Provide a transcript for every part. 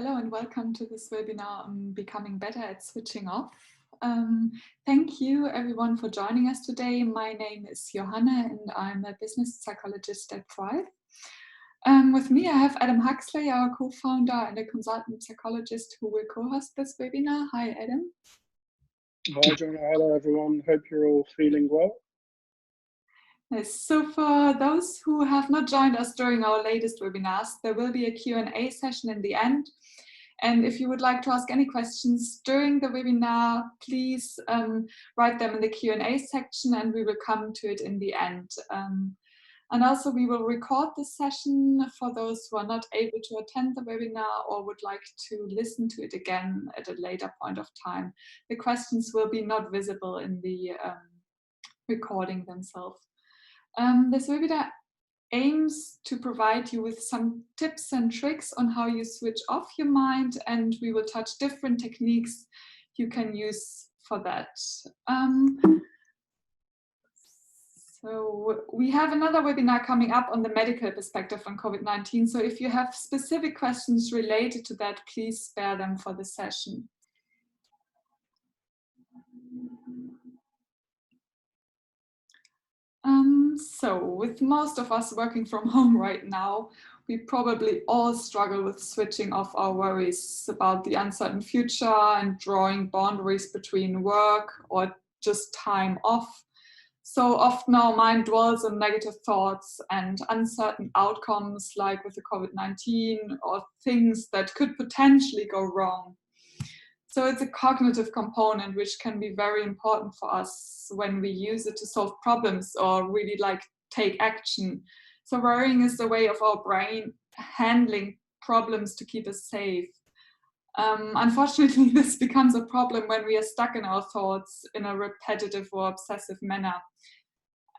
Hello and welcome to this webinar on becoming better at switching off. Thank you everyone for joining us today. My name is Johanna and I'm a business psychologist at Thrive. With me I have Adam Huxley, our co-founder and a consultant psychologist who will co-host this webinar. Hi Adam. Hi Joanna, hello everyone. Hope you're all feeling well. Yes, so for those who have not joined us during our latest webinars, there will be a Q&A session in the end. And if you would like to ask any questions during the webinar, please write them in the Q&A section and we will come to it in the end. And also we will record this session for those who are not able to attend the webinar or would like to listen to it again at a later point of time. The questions will be not visible in the recording themselves. This webinar aims to provide you with some tips and tricks on how you switch off your mind, and we will touch different techniques you can use for that. So we have another webinar coming up on the medical perspective on COVID-19. So if you have specific questions related to that, please spare them for the session. So with most of us working from home right now, we probably all struggle with switching off our worries about the uncertain future and drawing boundaries between work or just time off. So often our mind dwells on negative thoughts and uncertain outcomes like with the COVID-19 or things that could potentially go wrong. So it's a cognitive component which can be very important for us when we use it to solve problems or really like take action. So worrying is the way of our brain handling problems to keep us safe. Unfortunately, this becomes a problem when we are stuck in our thoughts in a repetitive or obsessive manner.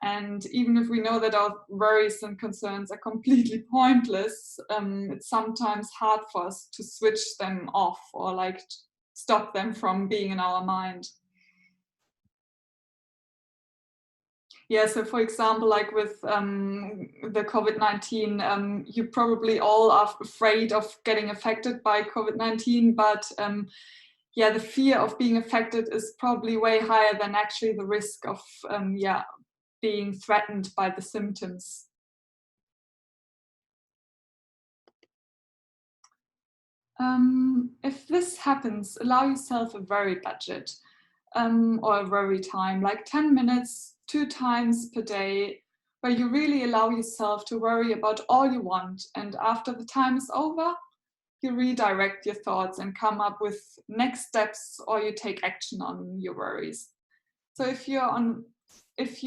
And even if we know that our worries and concerns are completely pointless, it's sometimes hard for us to switch them off or like stop them from being in our mind. Yeah, so for example, like with the COVID-19, you probably all are afraid of getting affected by COVID-19, but yeah, the fear of being affected is probably way higher than actually the risk of being threatened by the symptoms. If this happens, allow yourself a worry budget or a worry time, like 10 minutes, 2 times per day, where you really allow yourself to worry about all you want. And after the time is over, you redirect your thoughts and come up with next steps, or you take action on your worries. So if you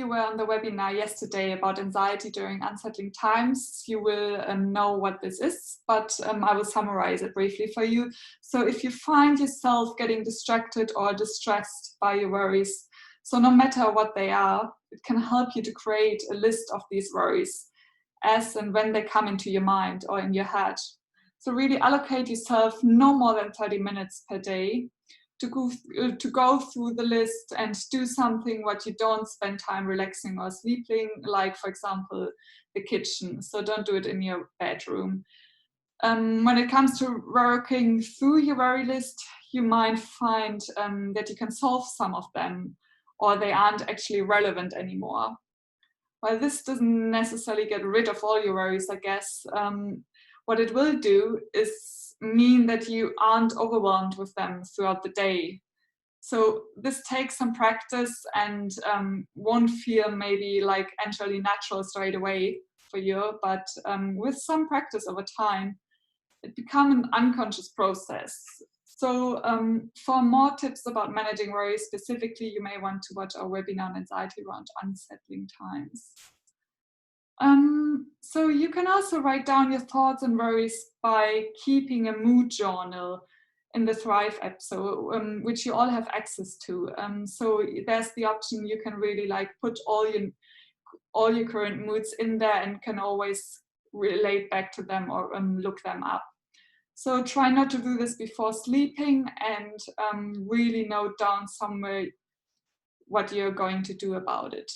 were on the webinar yesterday about anxiety during unsettling times, you will know what this is, but I will summarize it briefly for you. So if you find yourself getting distracted or distressed by your worries, so no matter what they are, it can help you to create a list of these worries as and when they come into your mind or in your head. So really allocate yourself no more than 30 minutes per day to go through the list and do something what you don't spend time relaxing or sleeping, like for example, the kitchen. So don't do it in your bedroom. When it comes to working through your worry list, you might find that you can solve some of them, or they aren't actually relevant anymore. While this doesn't necessarily get rid of all your worries, I guess, what it will do is mean that you aren't overwhelmed with them throughout the day. So this takes some practice and won't feel maybe like entirely natural straight away for you, but with some practice over time, it becomes an unconscious process. So for more tips about managing worry specifically, you may want to watch our webinar on anxiety around unsettling times. So you can also write down your thoughts and worries by keeping a mood journal in the Thrive app, so which you all have access to. So there's the option you can really like put all your current moods in there and can always relate back to them or look them up. So try not to do this before sleeping and really note down somewhere what you're going to do about it.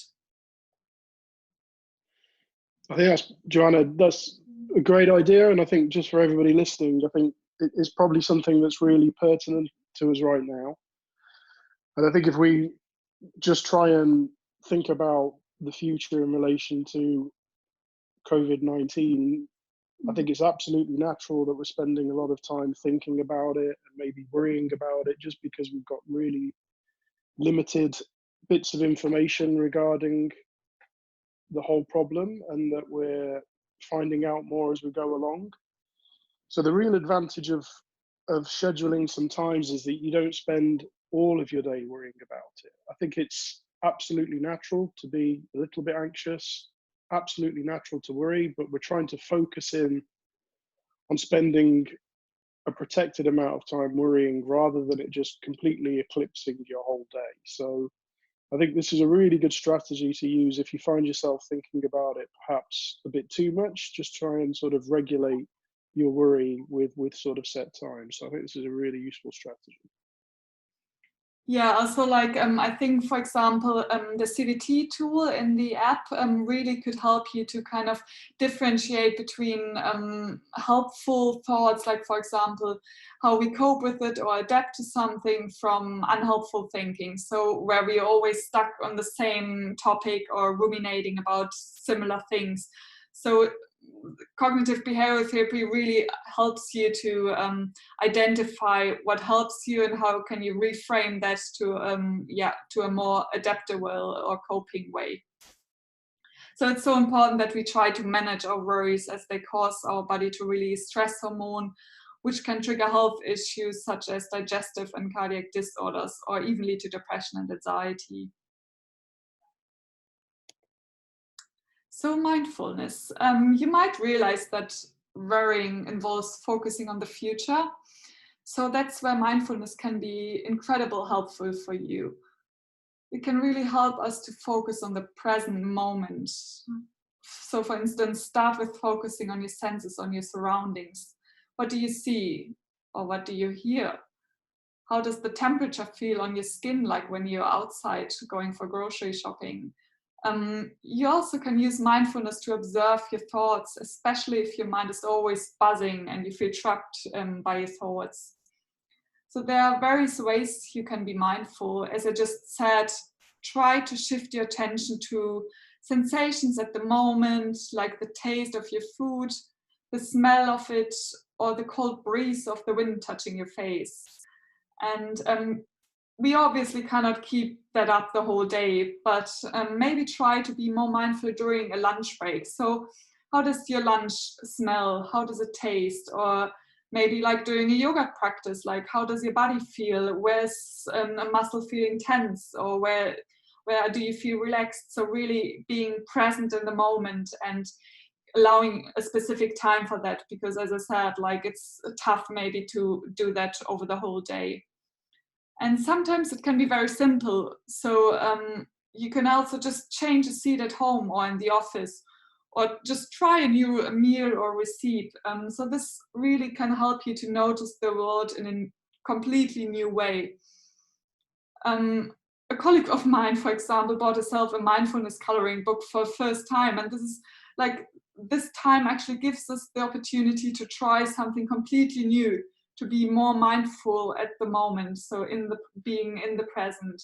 I think Joanna, that's a great idea. And I think just for everybody listening, I think is probably something that's really pertinent to us right now. And I think if we just try and think about the future in relation to COVID-19, I think it's absolutely natural that we're spending a lot of time thinking about it and maybe worrying about it, just because we've got really limited bits of information regarding the whole problem, and that we're finding out more as we go along. So the real advantage of scheduling sometimes is that you don't spend all of your day worrying about it. I think it's absolutely natural to be a little bit anxious, absolutely natural to worry, but we're trying to focus in on spending a protected amount of time worrying, rather than it just completely eclipsing your whole day. So I think this is a really good strategy to use if you find yourself thinking about it perhaps a bit too much. Just try and sort of regulate your worry with sort of set time. So I think this is a really useful strategy. Yeah, also like I think, for example, the CBT tool in the app really could help you to kind of differentiate between helpful thoughts, like for example, how we cope with it or adapt to something, from unhelpful thinking. So where we're always stuck on the same topic or ruminating about similar things. So cognitive behavioral therapy really helps you to identify what helps you and how can you reframe that to a more adaptable or coping way. So it's so important that we try to manage our worries, as they cause our body to release stress hormone, which can trigger health issues such as digestive and cardiac disorders, or even lead to depression and anxiety. So mindfulness, you might realize that worrying involves focusing on the future. So that's where mindfulness can be incredibly helpful for you. It can really help us to focus on the present moment. So for instance, start with focusing on your senses, on your surroundings. What do you see, or what do you hear? How does the temperature feel on your skin, like when you're outside going for grocery shopping? You also can use mindfulness to observe your thoughts, especially if your mind is always buzzing and you feel trapped by your thoughts. So there are various ways you can be mindful. As I just said, try to shift your attention to sensations at the moment, like the taste of your food, the smell of it, or the cold breeze of the wind touching your face. And we obviously cannot keep that up the whole day, but maybe try to be more mindful during a lunch break. So how does your lunch smell? How does it taste? Or maybe like doing a yoga practice, like how does your body feel? Where's a muscle feeling tense, or where do you feel relaxed? So really being present in the moment and allowing a specific time for that, because as I said, like it's tough maybe to do that over the whole day. And sometimes it can be very simple. So you can also just change a seat at home or in the office, or just try a new meal or recipe. So this really can help you to notice the world in a completely new way. A colleague of mine, for example, bought herself a mindfulness coloring book for the first time. And this is like, this time actually gives us the opportunity to try something completely new, to be more mindful at the moment, so being in the present.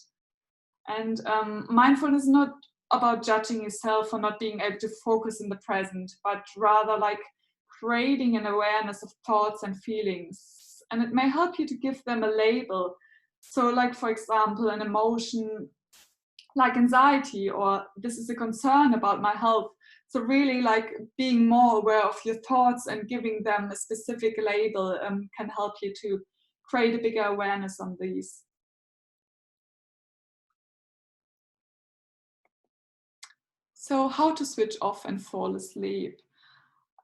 And mindfulness is not about judging yourself for not being able to focus in the present, but rather like creating an awareness of thoughts and feelings. And it may help you to give them a label. So like, for example, an emotion like anxiety, or this is a concern about my health. So really like being more aware of your thoughts and giving them a specific label can help you to create a bigger awareness on these. So how to switch off and fall asleep.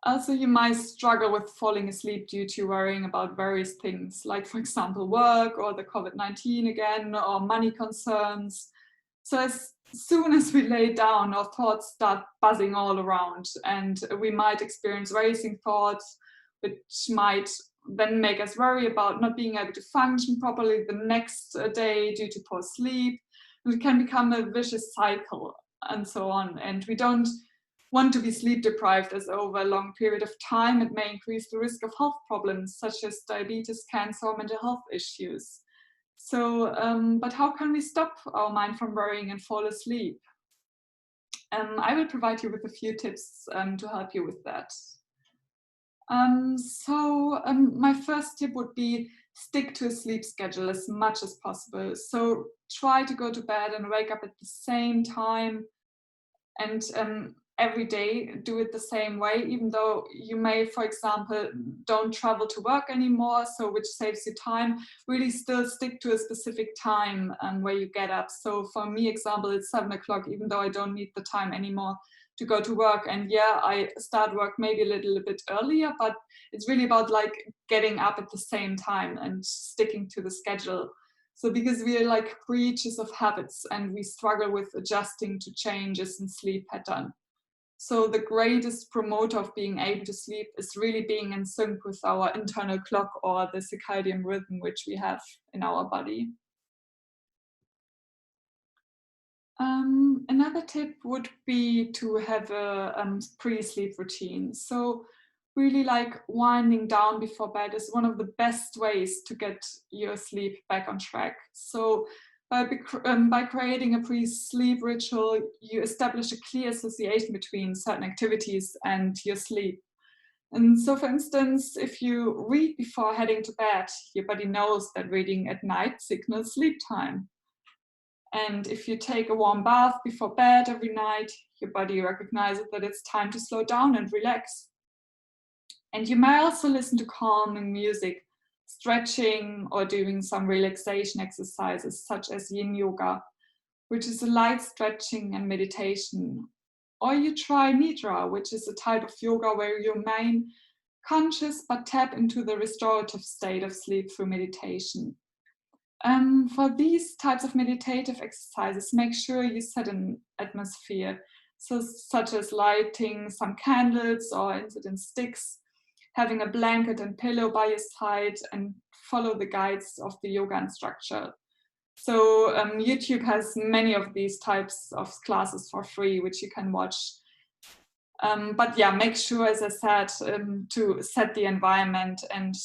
Also, you might struggle with falling asleep due to worrying about various things, like for example, work or the COVID-19 again, or money concerns. So as soon as we lay down, our thoughts start buzzing all around, and we might experience racing thoughts, which might then make us worry about not being able to function properly the next day due to poor sleep. And it can become a vicious cycle and so on. And we don't want to be sleep deprived as over a long period of time, it may increase the risk of health problems such as diabetes, cancer, or mental health issues. So, but how can we stop our mind from worrying and fall asleep? I will provide you with a few tips to help you with that. My first tip would be stick to a sleep schedule as much as possible. So try to go to bed and wake up at the same time, and every day do it the same way, even though you may, for example, don't travel to work anymore, so which saves you time. Really still stick to a specific time where you get up. So for me, example, it's 7 o'clock, even though I don't need the time anymore to go to work. And yeah, I start work maybe a little bit earlier, but it's really about like getting up at the same time and sticking to the schedule. So because we are like creatures of habits and we struggle with adjusting to changes in sleep pattern. So the greatest promoter of being able to sleep is really being in sync with our internal clock, or the circadian rhythm which we have in our body. Another tip would be to have a pre-sleep routine. So really like winding down before bed is one of the best ways to get your sleep back on track. So by creating a pre-sleep ritual, you establish a clear association between certain activities and your sleep. And so, for instance, if you read before heading to bed, your body knows that reading at night signals sleep time. And if you take a warm bath before bed every night, your body recognizes that it's time to slow down and relax. And you may also listen to calming music, stretching, or doing some relaxation exercises such as yin yoga, which is a light stretching and meditation. Or you try nidra, which is a type of yoga where you remain conscious but tap into the restorative state of sleep through meditation. For these types of meditative exercises, make sure you set an atmosphere, so such as lighting some candles or incense sticks, having a blanket and pillow by your side, and follow the guides of the yoga instructor. So YouTube has many of these types of classes for free, which you can watch. But yeah, make sure, as I said, to set the environment, and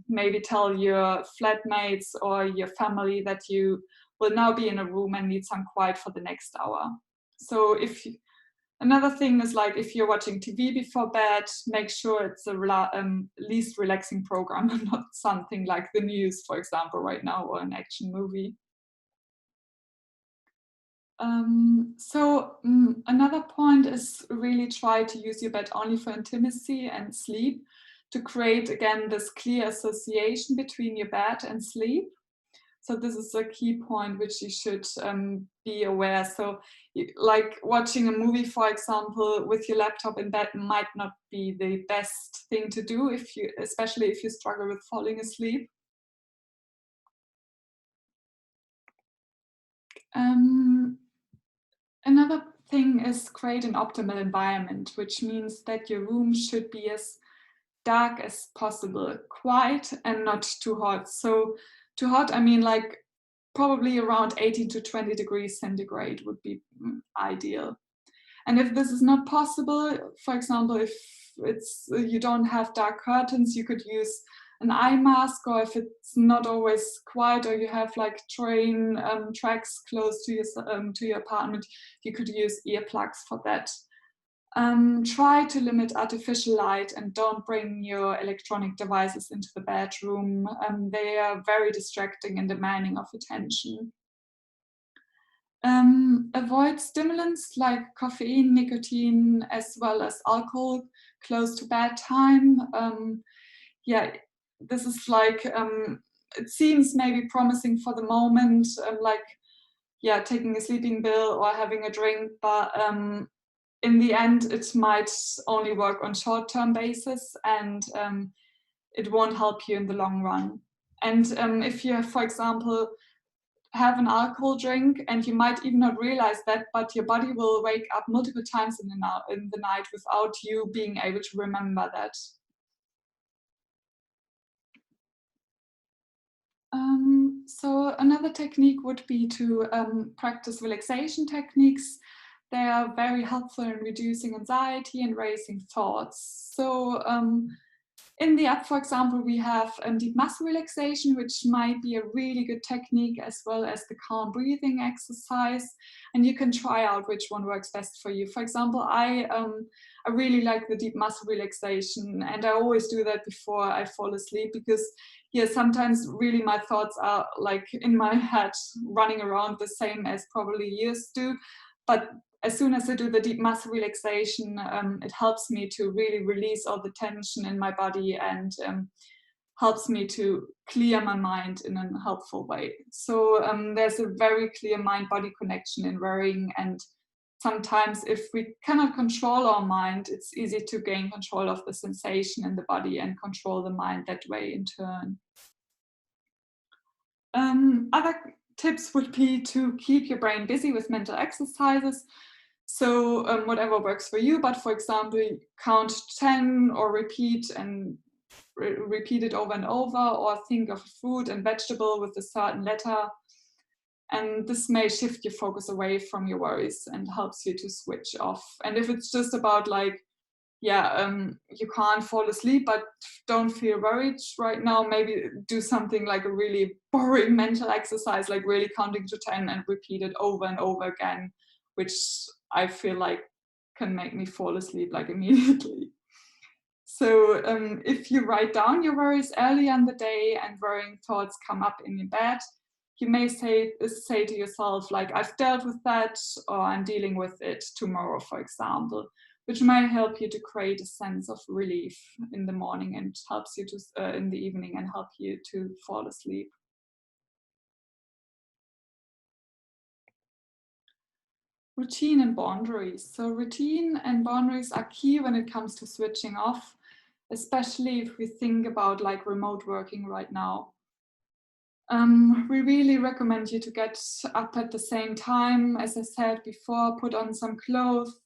maybe tell your flatmates or your family that you will now be in a room and need some quiet for the next hour. So another thing is, like, if you're watching TV before bed, make sure it's a least relaxing program and not something like the news, for example, right now, or an action movie. Another point is really try to use your bed only for intimacy and sleep, to create again this clear association between your bed and sleep. So this is a key point which you should be aware. So like watching a movie, for example, with your laptop in bed might not be the best thing to do, especially if you struggle with falling asleep. Another thing is create an optimal environment, which means that your room should be as dark as possible, quiet and not too hot. So too hot, I mean like probably around 18 to 20 degrees centigrade would be ideal. And if this is not possible, for example, if you don't have dark curtains, you could use an eye mask, or if it's not always quiet, or you have like train tracks close to your apartment, you could use earplugs for that. Try to limit artificial light and don't bring your electronic devices into the bedroom. They are very distracting and demanding of attention. Avoid stimulants like caffeine, nicotine, as well as alcohol close to bedtime. Yeah, this is like, it seems maybe promising for the moment, like, yeah, taking a sleeping pill or having a drink, but in the end, it might only work on short-term basis, and it won't help you in the long run. And if you, for example, have an alcohol drink, and you might even not realize that, but your body will wake up multiple times in the night without you being able to remember that. So another technique would be to practice relaxation techniques, They are very helpful in reducing anxiety and raising thoughts. So in the app, for example, we have deep muscle relaxation, which might be a really good technique, as well as the calm breathing exercise. And you can try out which one works best for you. For example, I really like the deep muscle relaxation, and I always do that before I fall asleep, because sometimes really my thoughts are like in my head running around the same as probably yours do. But as soon as I do the deep muscle relaxation, it helps me to really release all the tension in my body, and helps me to clear my mind in a helpful way. So there's a very clear mind-body connection in worrying, and sometimes if we cannot control our mind, it's easy to gain control of the sensation in the body and control the mind that way in turn. Other tips would be to keep your brain busy with mental exercises. So whatever works for you, but for example, count 10 or repeat it over and over, or think of a fruit and vegetable with a certain letter. And this may shift your focus away from your worries and helps you to switch off. And if it's just about like, you can't fall asleep but don't feel worried right now, maybe do something like a really boring mental exercise, like really counting to 10 and repeat it over and over again, which I feel like can make me fall asleep like immediately. So if you write down your worries early in the day and worrying thoughts come up in your bed, you may say to yourself, like, I've dealt with that, or I'm dealing with it tomorrow, for example, which might help you to create a sense of relief in the morning and helps you to in the evening and help you to fall asleep. Routine and boundaries. So routine and boundaries are key when it comes to switching off, especially if we think about like remote working right now. We really recommend you to get up at the same time. As I said before, put on some clothes.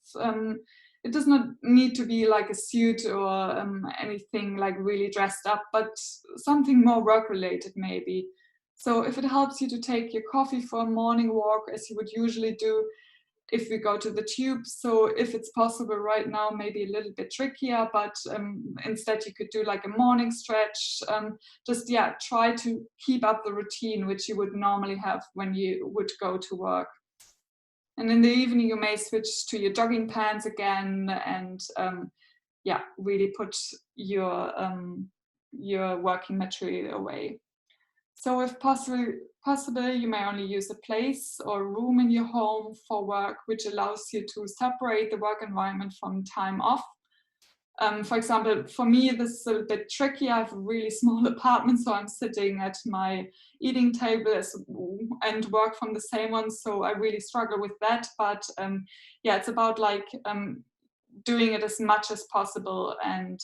It does not need to be like a suit or anything like really dressed up, but something more work related maybe. So if it helps you to take your coffee for a morning walk as you would usually do, if we go to the tube. So if it's possible right now, maybe a little bit trickier, but instead you could do like a morning stretch. Try to keep up the routine which you would normally have when you would go to work. And in the evening you may switch to your jogging pants again, and really put your working material away. So if possible, you may only use a place or room in your home for work, which allows you to separate the work environment from time off. For example, for me, this is a bit tricky. I have a really small apartment, so I'm sitting at my eating table and work from the same one. So I really struggle with that. But it's about like doing it as much as possible, and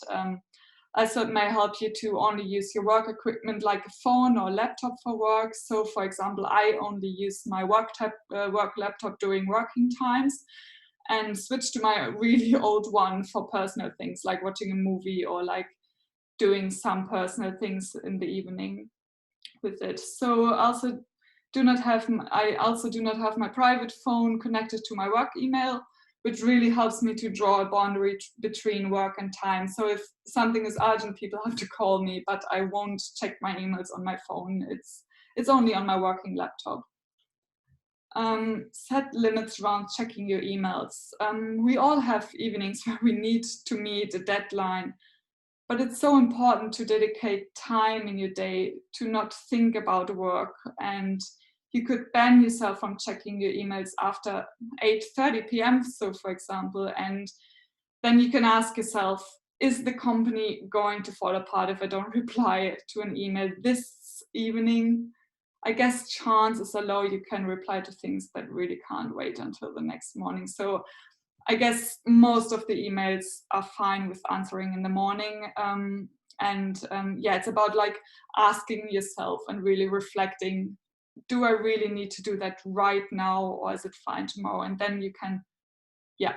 also it may help you to only use your work equipment like a phone or laptop for work. So for example, I only use my work laptop during working times, and switch to my really old one for personal things like watching a movie or like doing some personal things in the evening with it. So I also do not have my private phone connected to my work email, which really helps me to draw a boundary between work and time. So if something is urgent, people have to call me, but I won't check my emails on my phone. It's only on my working laptop. Set limits around checking your emails. We all have evenings where we need to meet a deadline, but it's so important to dedicate time in your day to not think about work. And you could ban yourself from checking your emails after 8:30 p.m. So for example, and then you can ask yourself, is the company going to fall apart if I don't reply to an email this evening? I guess chances are low you can reply to things that really can't wait until the next morning. So I guess most of the emails are fine with answering in the morning. It's about like asking yourself and really reflecting, do I really need to do that right now, or is it fine tomorrow? And then you can,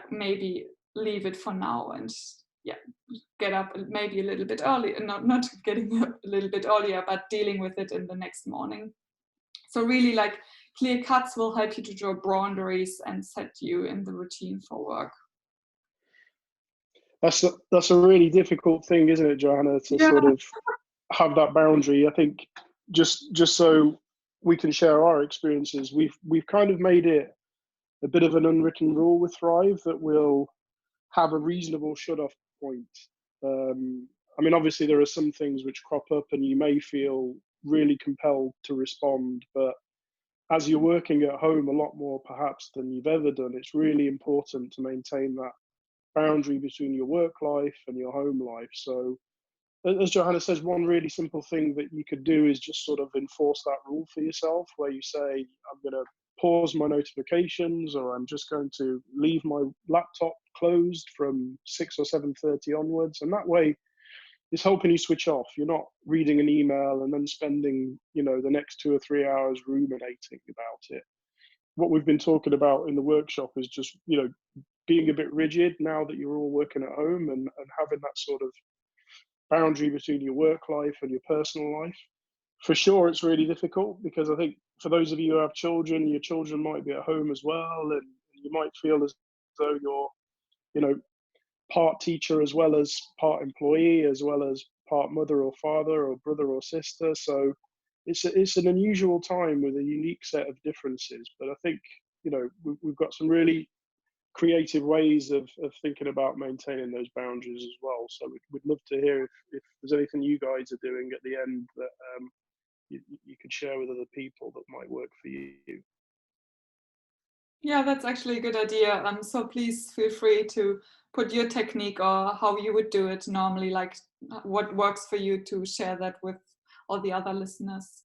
maybe leave it for now and get up maybe a little bit early, not getting up a little bit earlier, but dealing with it in the next morning. So really like clear cuts will help you to draw boundaries and set you in the routine for work. That's a really difficult thing, isn't it, Johanna, to Yeah. sort of have that boundary. I think just so we can share our experiences, we've kind of made it a bit of an unwritten rule with Thrive that we'll have a reasonable shut-off point. I mean, obviously there are some things which crop up and you may feel really compelled to respond, but as you're working at home a lot more perhaps than you've ever done, it's really important to maintain that boundary between your work life and your home life. So as Johanna says, one really simple thing that you could do is just sort of enforce that rule for yourself, where you say, I'm going to pause my notifications, or I'm just going to leave my laptop closed from 6 or 7:30 onwards. And that way it's helping you switch off. You're not reading an email and then spending, the next 2 or 3 hours ruminating about it. What we've been talking about in the workshop is just, being a bit rigid now that you're all working at home, and having that sort of boundary between your work life and your personal life. For sure, it's really difficult because I think for those of you who have children, your children might be at home as well, and you might feel as though you're, part teacher as well as part employee, as well as part mother or father or brother or sister. So it's an unusual time with a unique set of differences. But I think, we've got some really creative ways of thinking about maintaining those boundaries as well. So we'd love to hear if there's anything you guys are doing at the end that you could share with other people that might work for you. Yeah, that's actually a good idea. So please feel free to put your technique or how you would do it normally, like what works for you, to share that with all the other listeners.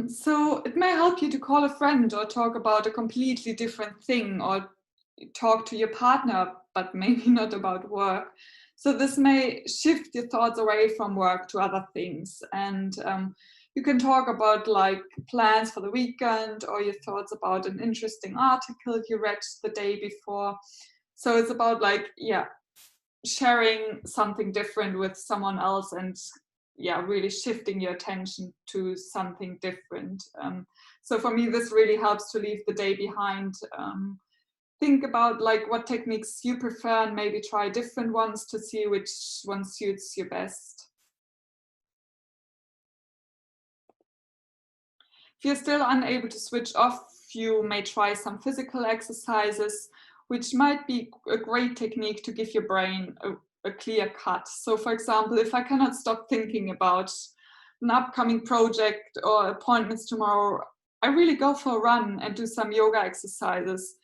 So it may help you to call a friend or talk about a completely different thing, or talk to your partner, but maybe not about work. So this may shift your thoughts away from work to other things. And you can talk about like plans for the weekend, or your thoughts about an interesting article you read the day before. So it's about sharing something different with someone else, and really shifting your attention to something different. So for me, this really helps to leave the day behind. Think about like what techniques you prefer and maybe try different ones to see which one suits you best. If you're still unable to switch off, you may try some physical exercises, which might be a great technique to give your brain a clear cut. So for example, if I cannot stop thinking about an upcoming project or appointments tomorrow, I really go for a run and do some yoga exercises.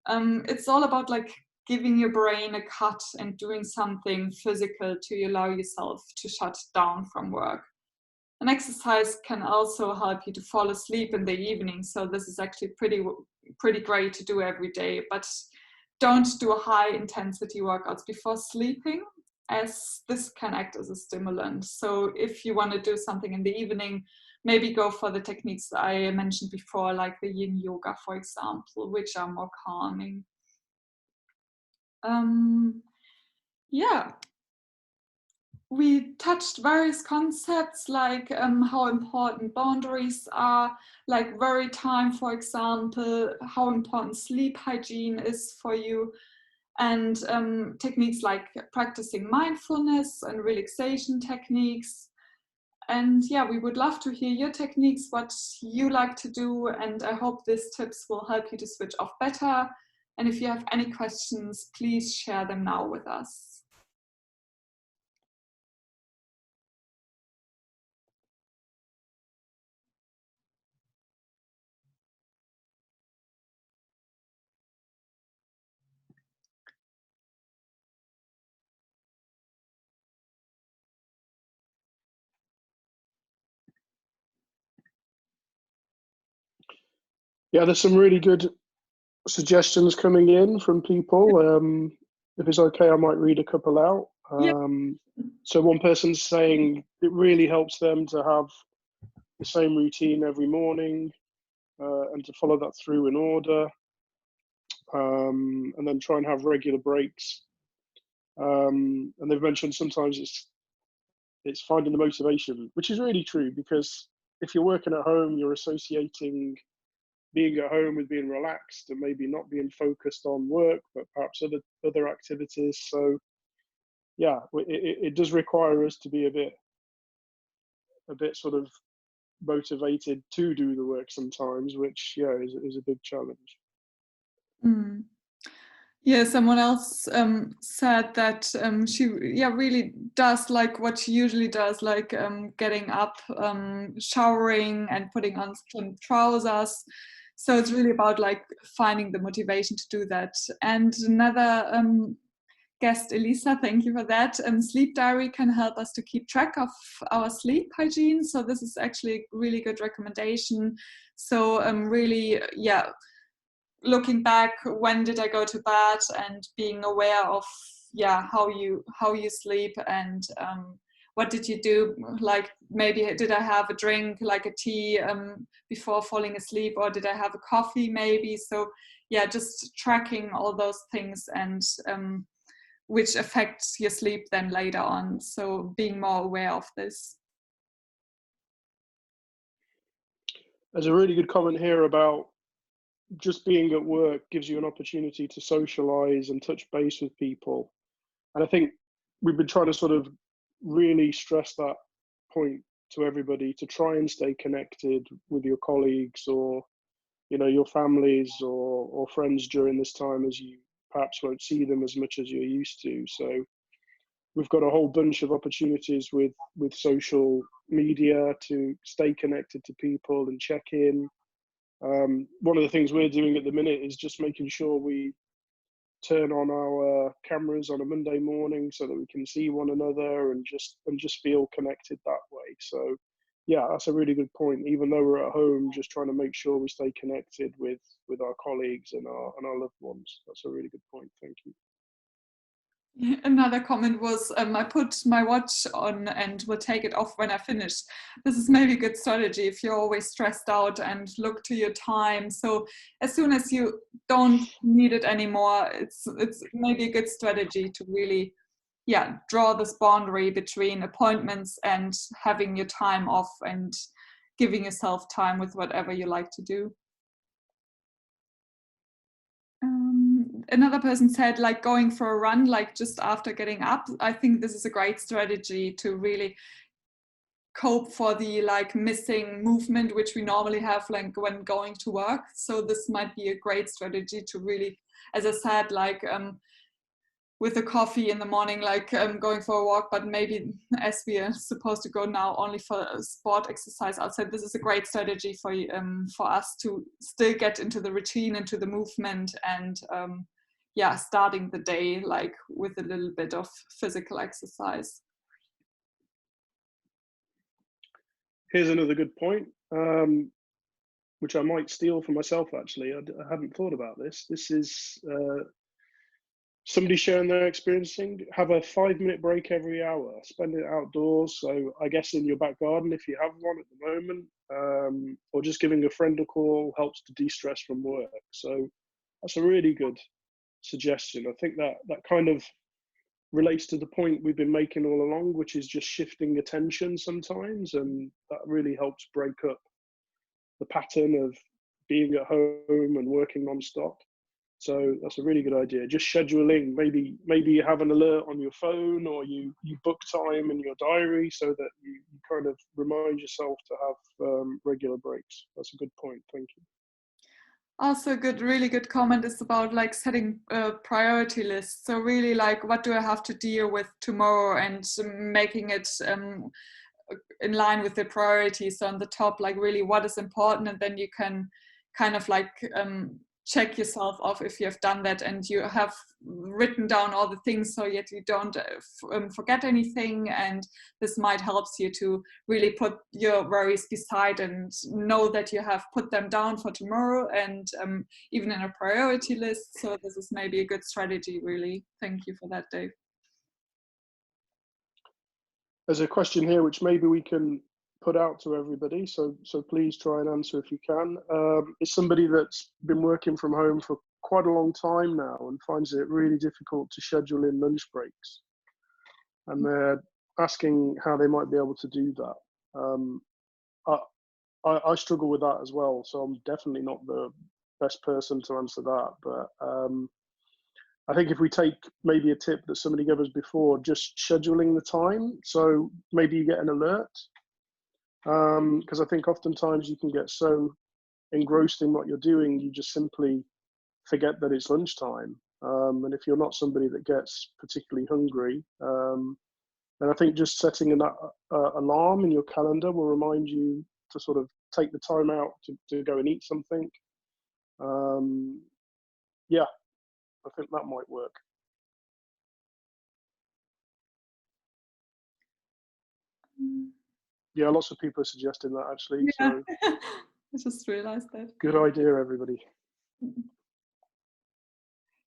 It's all about like giving your brain a cut and doing something physical to allow yourself to shut down from work. An exercise can also help you to fall asleep in the evening. So this is actually pretty great to do every day, but don't do high intensity workouts before sleeping, as this can act as a stimulant. So if you want to do something in the evening, maybe go for the techniques that I mentioned before, like the yin yoga, for example, which are more calming. We touched various concepts like how important boundaries are, like worry time, for example, how important sleep hygiene is for you, and techniques like practicing mindfulness and relaxation techniques. And we would love to hear your techniques, what you like to do, and I hope these tips will help you to switch off better. And if you have any questions, please share them now with us. Yeah, there's some really good suggestions coming in from people. If it's okay, I might read a couple out. So one person's saying it really helps them to have the same routine every morning, and to follow that through in order, and then try and have regular breaks. And they've mentioned sometimes it's finding the motivation, which is really true, because if you're working at home, you're associating being at home with being relaxed and maybe not being focused on work, but perhaps other activities. So yeah, it does require us to be a bit sort of motivated to do the work sometimes, which is a big challenge. Mm. Yeah, someone else said that she really does like what she usually does, like getting up, showering, and putting on some trousers. So it's really about like finding the motivation to do that. And another guest, Elisa, thank you for that. Sleep diary can help us to keep track of our sleep hygiene. So this is actually a really good recommendation. So really, looking back, when did I go to bed, and being aware of how you sleep, and what did you do, like maybe did I have a drink like a tea before falling asleep, or did I have a coffee maybe. So just tracking all those things, and which affects your sleep then later on. So being more aware of this. There's a really good comment here about just being at work gives you an opportunity to socialize and touch base with people. And I think we've been trying to sort of really stress that point to everybody, to try and stay connected with your colleagues or, your families or friends during this time, as you perhaps won't see them as much as you're used to. So we've got a whole bunch of opportunities with social media to stay connected to people and check in. One of the things we're doing at the minute is just making sure we turn on our cameras on a Monday morning so that we can see one another and just feel connected that way. So that's a really good point. Even though we're at home, just trying to make sure we stay connected with our colleagues and our loved ones. That's a really good point. Thank you. Another comment was, I put my watch on and will take it off when I finish. This is maybe a good strategy if you're always stressed out and look to your time. So as soon as you don't need it anymore, it's maybe a good strategy to really, draw this boundary between appointments and having your time off and giving yourself time with whatever you like to do. Another person said, like, going for a run, like just after getting up. I think this is a great strategy to really cope for the like missing movement which we normally have like when going to work. So this might be a great strategy to really, as I said, like with a coffee in the morning, like going for a walk, but maybe as we are supposed to go now only for sport exercise outside, this is a great strategy for us to still get into the routine, into the movement, and starting the day like with a little bit of physical exercise. Here's another good point, which I might steal for myself actually. I hadn't thought about this. This is somebody sharing their experiencing. Have a 5-minute break every hour, spend it outdoors. So I guess in your back garden, if you have one at the moment, or just giving a friend a call helps to de-stress from work. So that's a really good suggestion. I think that kind of relates to the point we've been making all along, which is just shifting attention sometimes. And that really helps break up the pattern of being at home and working non-stop. So that's a really good idea. Just scheduling, maybe you have an alert on your phone, or you book time in your diary so that you kind of remind yourself to have regular breaks. That's a good point. Thank you. Also really good comment is about like setting a priority list. So really like, what do I have to deal with tomorrow, and making it in line with the priorities. So on the top, like really what is important, and then you can kind of like check yourself off if you have done that and you have written down all the things, so yet you don't forget anything. And this might help you to really put your worries beside and know that you have put them down for tomorrow, and even in a priority list. So this is maybe a good strategy, really. Thank you for that, Dave. There's a question here which maybe we can put out to everybody, so please try and answer if you can. It's somebody that's been working from home for quite a long time now and finds it really difficult to schedule in lunch breaks, and they're asking how they might be able to do that. I struggle with that as well. So I'm definitely not the best person to answer that. But I think if we take maybe a tip that somebody gave us before, just scheduling the time. So maybe you get an alert, because I think oftentimes you can get so engrossed in what you're doing, you just simply forget that it's lunchtime. And if you're not somebody that gets particularly hungry, then I think just setting an alarm in your calendar will remind you to sort of take the time out to go and eat something. Yeah, I think that might work. Yeah, lots of people are suggesting that actually. Yeah. So I just realized that. good idea, everybody.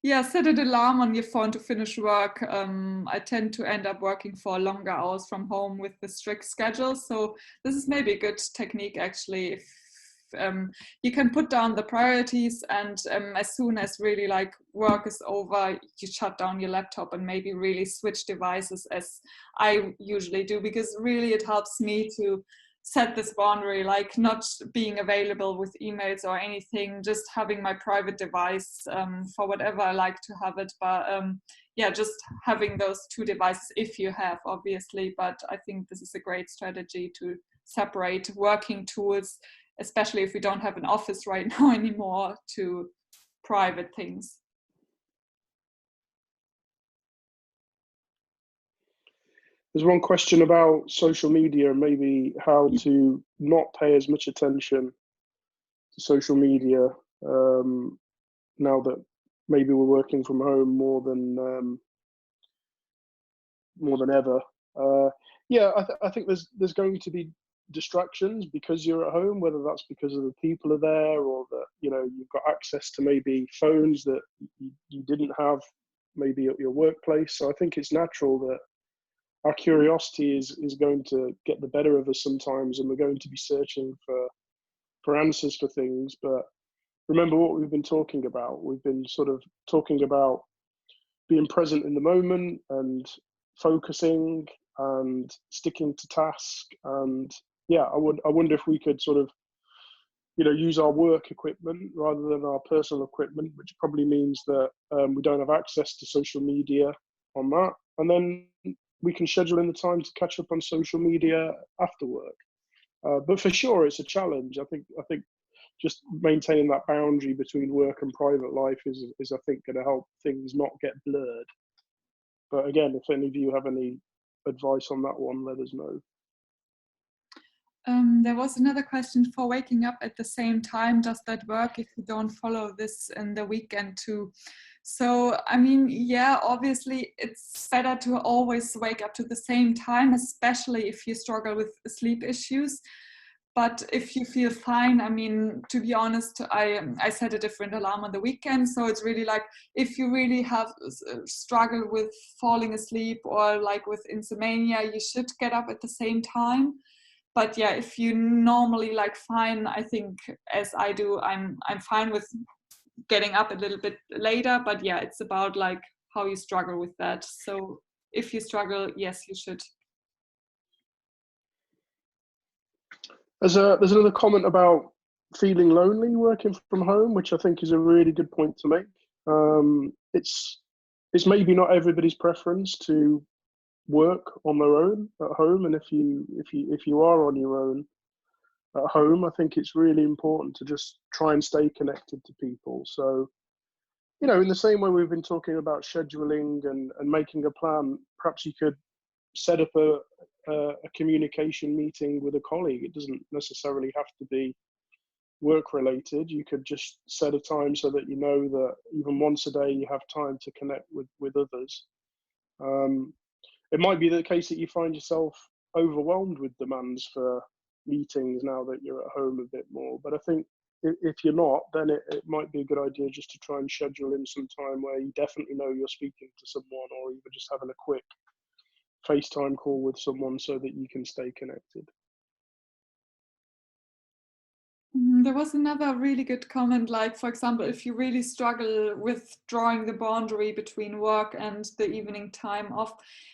Yeah, set an alarm on your phone to finish work. I tend to end up working for longer hours from home with the strict schedule. So this is maybe a good technique actually. If you can put down the priorities, and as soon as really like work is over, you shut down your laptop and maybe really switch devices, as I usually do, because really it helps me to set this boundary, like not being available with emails or anything, just having my private device for whatever I like to have it. But yeah, just having those two devices if you have, obviously. But I think this is a great strategy to separate working tools, especially if we don't have an office right now anymore, to private things. There's one question about social media and maybe how to not pay as much attention to social media now that maybe we're working from home more than ever. Yeah, I think there's going to be distractions because you're at home, whether that's because of the people are there or that you've got access to maybe phones that you didn't have maybe at your workplace. So I think it's natural that our curiosity is going to get the better of us sometimes, and we're going to be searching for answers for things. But remember what we've been talking about. We've been sort of talking about being present in the moment and focusing and sticking to task. And yeah, I wonder if we could sort of use our work equipment rather than our personal equipment, which probably means that we don't have access to social media on that, and then we can schedule in the time to catch up on social media after work. But for sure, it's a challenge. I think just maintaining that boundary between work and private life is I think going to help things not get blurred. But again, if any of you have any advice on that one, let us know. There was another question for waking up at the same time. Does that work if you don't follow this in the weekend too? So, I mean, yeah, obviously it's better to always wake up to the same time, especially if you struggle with sleep issues. But if you feel fine, I mean, to be honest, I set a different alarm on the weekend. So it's really like, if you really have struggle with falling asleep or like with insomnia, you should get up at the same time. But yeah, if you normally like fine, I think as I do, I'm fine with getting up a little bit later. But yeah, it's about like how you struggle with that. So if you struggle, yes, you should. There's another comment about feeling lonely working from home, which I think is a really good point to make. It's maybe not everybody's preference to work on their own at home, and if you are on your own at home, I think it's really important to just try and stay connected to people. So in the same way we've been talking about scheduling and making a plan, perhaps you could set up a communication meeting with a colleague. It doesn't necessarily have to be work related. You could just set a time so that that even once a day you have time to connect with others. It might be the case that you find yourself overwhelmed with demands for meetings now that you're at home a bit more. But I think if you're not, then it might be a good idea just to try and schedule in some time where you definitely know you're speaking to someone, or even just having a quick FaceTime call with someone so that you can stay connected. There was another really good comment, like, for example, if you really struggle with drawing the boundary between work and the evening time off,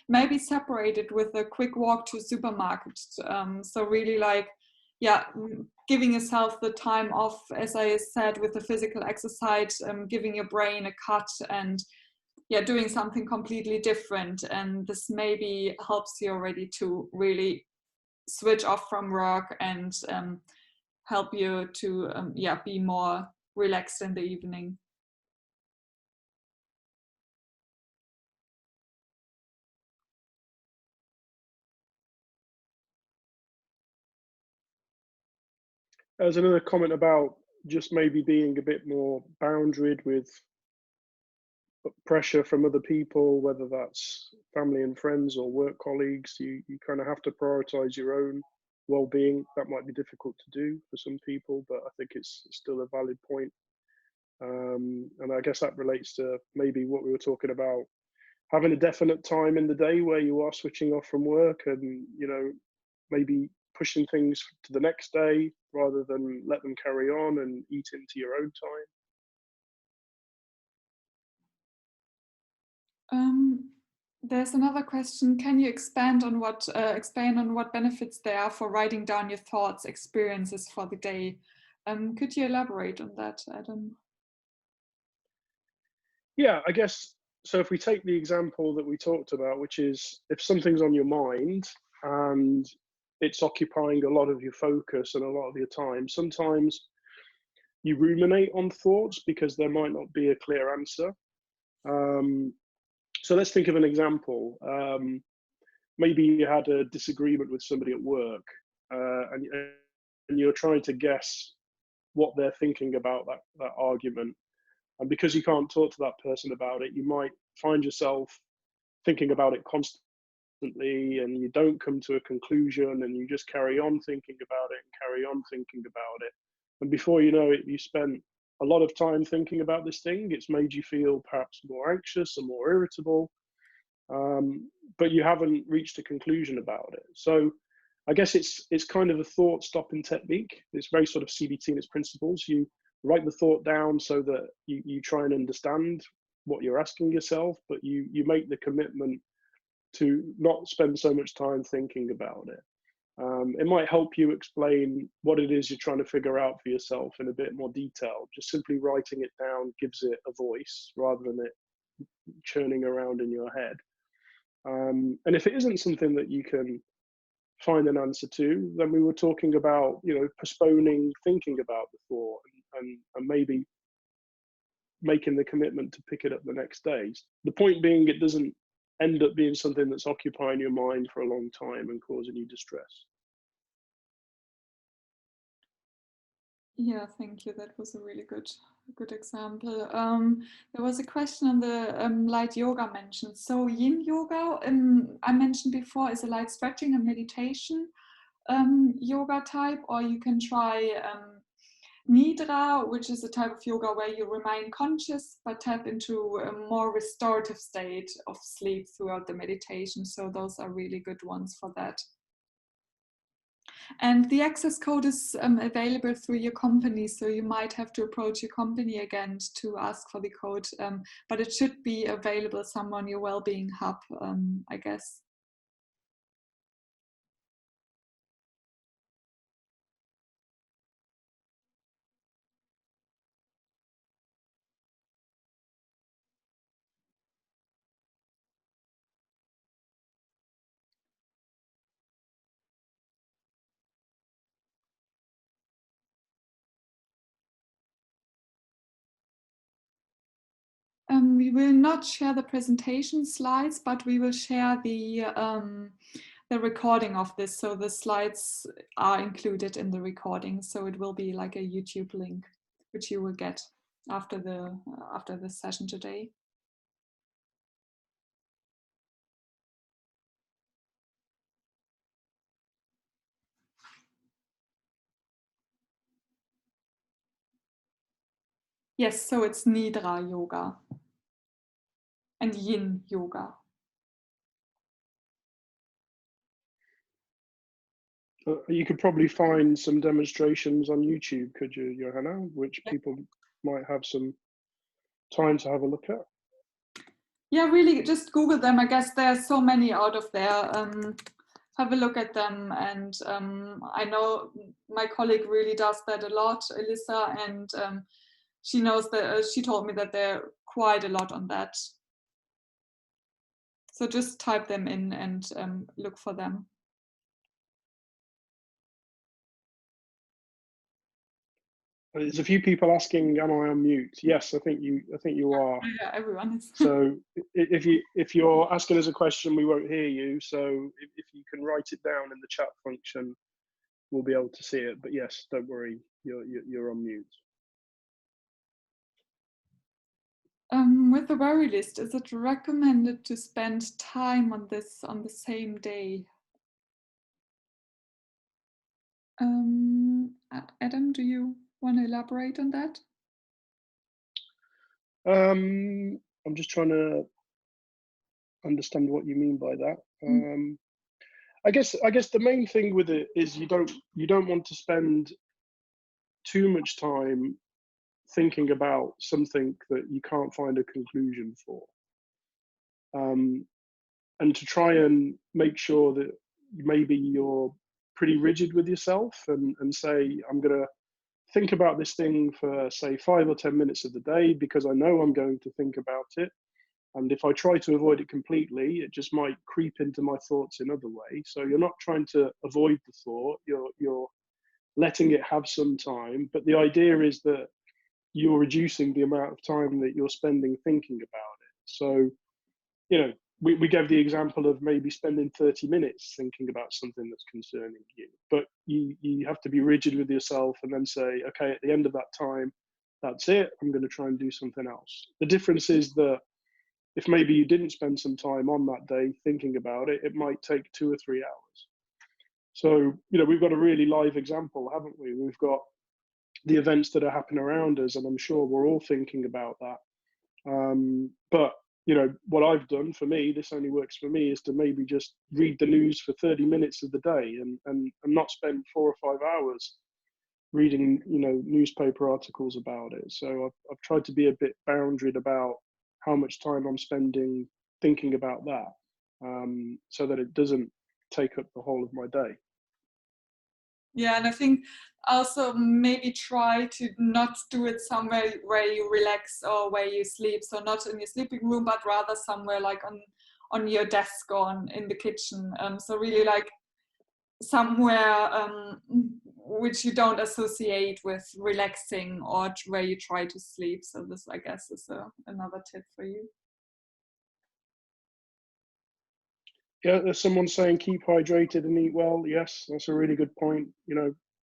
maybe separate it with a quick walk to supermarket. So really like yeah, giving yourself the time off, as I said, with the physical exercise, giving your brain a cut, and yeah, doing something completely different. And this maybe helps you already to really switch off from work and help you to yeah, be more relaxed in the evening. There's another comment about just maybe being a bit more boundaried with pressure from other people, whether that's family and friends or work colleagues. You kind of have to prioritize your own well-being. That might be difficult to do for some people, but I think it's still a valid point. And I guess that relates to maybe what we were talking about, having a definite time in the day where you are switching off from work, and maybe pushing things to the next day rather than let them carry on and eat into your own time. There's another question. Can you expand on what benefits there are for writing down your thoughts, experiences for the day? Could you elaborate on that, Adam? Yeah, I guess so. If we take the example that we talked about, which is if something's on your mind and it's occupying a lot of your focus and a lot of your time, sometimes you ruminate on thoughts because there might not be a clear answer. So let's think of an example. Maybe you had a disagreement with somebody at work, and you're trying to guess what they're thinking about that argument. And because you can't talk to that person about it, you might find yourself thinking about it constantly, and you don't come to a conclusion, and you just carry on thinking about it and carry on thinking about it. And before you know it, you spent a lot of time thinking about this thing. It's made you feel perhaps more anxious and more irritable, but you haven't reached a conclusion about it. So I guess it's kind of a thought stopping technique. It's very sort of CBT in its principles. You write the thought down so that you try and understand what you're asking yourself, but you make the commitment to not spend so much time thinking about it. It might help you explain what it is you're trying to figure out for yourself in a bit more detail. Just simply writing it down gives it a voice rather than it churning around in your head. And if it isn't something that you can find an answer to, then we were talking about, postponing thinking about the thought, and maybe making the commitment to pick it up the next day. The point being, it doesn't end up being something that's occupying your mind for a long time and causing you distress. Yeah, thank you. That was a really good example. There was a question on the light yoga mentioned. So yin yoga, I mentioned before, is a light stretching and meditation yoga type, or you can try nidra, which is a type of yoga where you remain conscious but tap into a more restorative state of sleep throughout the meditation. So those are really good ones for that. And the access code is available through your company, so you might have to approach your company again to ask for the code, but it should be available somewhere on your Wellbeing Hub, I guess. We will not share the presentation slides, but we will share the recording of this. So the slides are included in the recording. So it will be like a YouTube link, which you will get after the session today. Yes, so it's Nidra yoga and Yin yoga. You could probably find some demonstrations on YouTube, could you, Johanna, which people might have some time to have a look at? Yeah, really, just Google them. I guess there's so many out of there. have a look at them. And I know my colleague really does that a lot, Elissa, and she knows that she told me that they're quite a lot on that. So just type them in and look for them. There's a few people asking, "Am I on mute?" Yes, I think you are. Yeah, everyone is. So if you're asking us a question, we won't hear you. So if you can write it down in the chat function, we'll be able to see it. But yes, don't worry, you're on mute. With the worry list, is it recommended to spend time on this on the same day? Adam, do you want to elaborate on that? I'm just trying to understand what you mean by that. I guess the main thing with it is you don't want to spend too much time thinking about something that you can't find a conclusion for, and to try and make sure that maybe you're pretty rigid with yourself and say, I'm going to think about this thing for say 5 or 10 minutes of the day because I know I'm going to think about it. And if I try to avoid it completely, it just might creep into my thoughts in other ways. So you're not trying to avoid the thought, you're letting it have some time. But the idea is that you're reducing the amount of time that you're spending thinking about it. So, we gave the example of maybe spending 30 minutes thinking about something that's concerning you. But you have to be rigid with yourself and then say, okay, at the end of that time, that's it. I'm going to try and do something else. The difference is that if maybe you didn't spend some time on that day thinking about it, it might take 2 or 3 hours. So, we've got a really live example, haven't we? We've got the events that are happening around us, and I'm sure we're all thinking about that. But, what I've done for me, this only works for me, is to maybe just read the news for 30 minutes of the day and not spend 4 or 5 hours reading, newspaper articles about it. So I've tried to be a bit boundaried about how much time I'm spending thinking about that, so that it doesn't take up the whole of my day. Yeah, and I think also maybe try to not do it somewhere where you relax or where you sleep. So not in your sleeping room, but rather somewhere like on your desk or in the kitchen. So really like somewhere which you don't associate with relaxing or where you try to sleep. So this, I guess, is another tip for you. Yeah, there's someone saying keep hydrated and eat well. Yes, that's a really good point.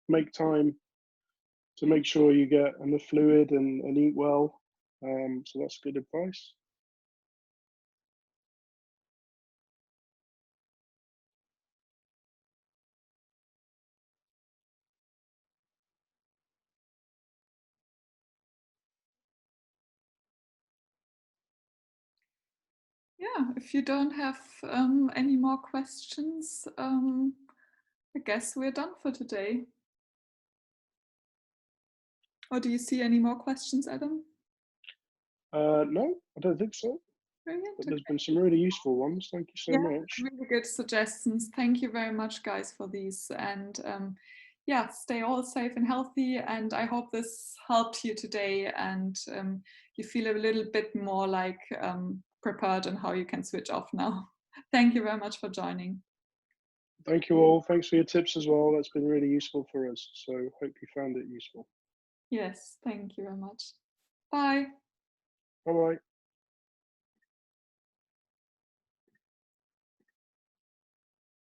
Make time to make sure you get enough fluid and eat well. So that's good advice. Yeah, if you don't have any more questions, I guess we're done for today. Or do you see any more questions, Adam? No, I don't think so. Brilliant. But there's been some really useful ones. Thank you so much. Really good suggestions. Thank you very much, guys, for these. And yeah, stay all safe and healthy. And I hope this helped you today and you feel a little bit more like prepared on how you can switch off now. Thank you very much for joining. Thank you all. Thanks for your tips as well. That's been really useful for us. So hope you found it useful. Yes, thank you very much. Bye. Bye-bye.